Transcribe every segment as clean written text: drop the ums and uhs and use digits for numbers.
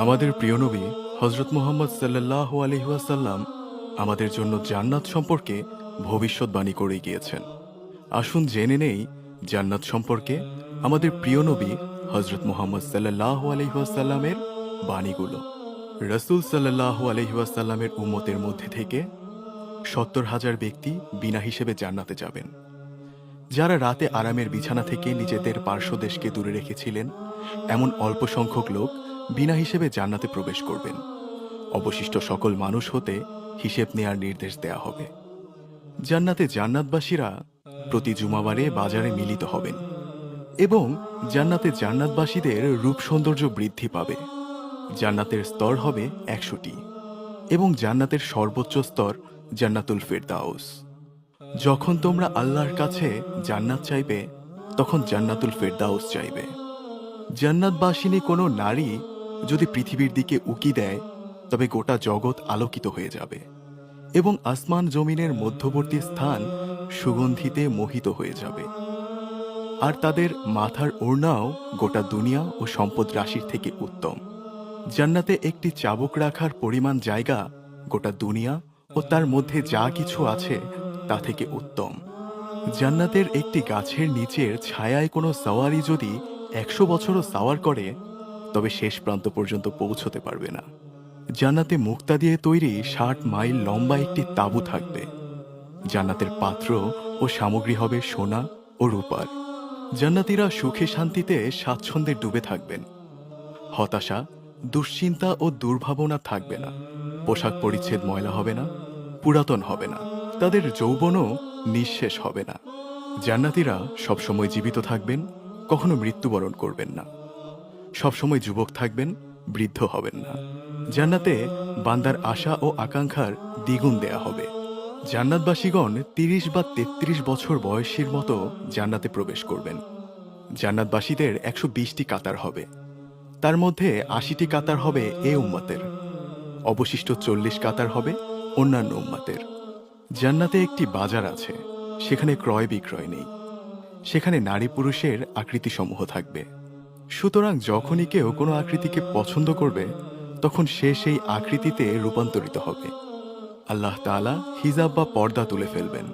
আমাদের প্রিয় নবী হজরত মুহাম্মদ সাল্লাল্লাহু আলাইহি ওয়াসাল্লাম আমাদের জন্য জান্নাত সম্পর্কে ভবিষ্যৎবাণী করে গিয়েছেন। আসুন জেনে নেই জান্নাত সম্পর্কে আমাদের প্রিয় নবী হজরত মুহাম্মদ সাল্লাল্লাহু আলাইহি ওয়াসাল্লামের বাণীগুলো। রাসূল সাল্লাল্লাহু আলাইহি ওয়াসাল্লামের উম্মতের মধ্যে থেকে ৭০,০০০ ব্যক্তি বিনা হিসেবে জান্নাতে যাবেন। যারা রাতে আরামের বিছানা থেকে নিজেদের পার্শ্বদেশকে দূরে রেখেছিলেন, এমন অল্প সংখ্যক লোক বিনা হিসেবে জান্নাতে প্রবেশ করবেন। অবশিষ্ট সকল মানুষ হতে হিসেব নেয়ার নির্দেশ দেয়া হবে। জান্নাতে জান্নাতবাসীরা প্রতি জুমাবারে বাজারে মিলিত হবেন এবং জান্নাতে জান্নাতবাসীদের রূপ সৌন্দর্য বৃদ্ধি পাবে। জান্নাতের স্তর হবে ১০০টি এবং জান্নাতের সর্বোচ্চ স্তর জান্নাতুল ফিরদাউস। যখন তোমরা আল্লাহর কাছে জান্নাত চাইবে, তখন জান্নাতুল ফিরদাউস চাইবে। জান্নাতবাসিনী কোনো নারী যদি পৃথিবীর দিকে উকি দেয়, তবে গোটা জগৎ আলোকিত হয়ে যাবে এবং আসমান জমিনের মধ্যবর্তী স্থান সুগন্ধিতে মোহিত হয়ে যাবে। আর তাদের মাথার ওড়নাও গোটা দুনিয়া ও সম্পদ রাশির থেকে উত্তম। জান্নাতে একটি চাবুক রাখার পরিমাণ জায়গা গোটা দুনিয়া ও তার মধ্যে যা কিছু আছে তা থেকে উত্তম। জান্নাতের একটি গাছের নিচের ছায়ায় কোনো সাওয়ারি যদি ১০০ বছরও সাওয়ার করে, তবে শেষ প্রান্ত পর্যন্ত পৌঁছতে পারবে না। জান্নাতে মুক্তা দিয়ে তৈরি ৬০ মাইল লম্বা একটি তাঁবু থাকবে। জান্নাতের পাত্র ও সামগ্রী হবে সোনা ও রূপার। জান্নাতীরা সুখে শান্তিতে স্বাচ্ছন্দ্যে ডুবে থাকবেন। হতাশা, দুশ্চিন্তা ও দুর্ভাবনা থাকবে না। পোশাক পরিচ্ছেদ ময়লা হবে না, পুরাতন হবে না। তাদের যৌবনও নিঃশেষ হবে না। জান্নাতীরা সবসময় জীবিত থাকবেন, কখনো মৃত্যুবরণ করবেন না। সবসময় যুবক থাকবেন, বৃদ্ধ হবেন না। জান্নাতে বান্দার আশা ও আকাঙ্ক্ষার দ্বিগুণ দেয়া হবে। জান্নাতবাসীগণ ৩০ বা ৩৩ বছর বয়সীর মতো জান্নাতে প্রবেশ করবেন। জান্নাতবাসীদের ১২০টি কাতার হবে। তার মধ্যে ৮০টি কাতার হবে এ উম্মতের, অবশিষ্ট ৪০ কাতার হবে অন্যান্য উম্মতের। জান্নাতে একটি বাজার আছে, সেখানে ক্রয় বিক্রয় নেই। সেখানে নারী পুরুষের আকৃতিসমূহ থাকবে। সুতরাং যখনই কেউ কোনো আকৃতিকে পছন্দ করবে, তখন সে সেই আকৃতিতে রূপান্তরিত হবে। আল্লাহ তাআলা হিজাব বা পর্দা তুলে ফেলবেন।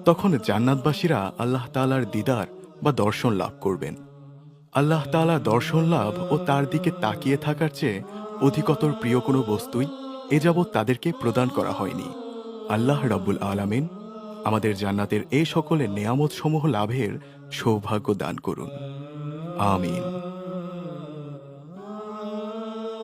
তখন জান্নাতবাসীরা আল্লাহ তাআলার দিদার বা দর্শন লাভ করবেন। আল্লাহ তাআলা দর্শন লাভ ও তার দিকে তাকিয়ে থাকার চেয়ে অধিকতর প্রিয় কোনো বস্তুই এ যাবৎ তাদেরকে প্রদান করা হয়নি। আল্লাহ রাব্বুল আলামিন আমাদের জান্নাতের এই সকলের নেয়ামত সমূহ লাভের সৌভাগ্য দান করুন। আমিন।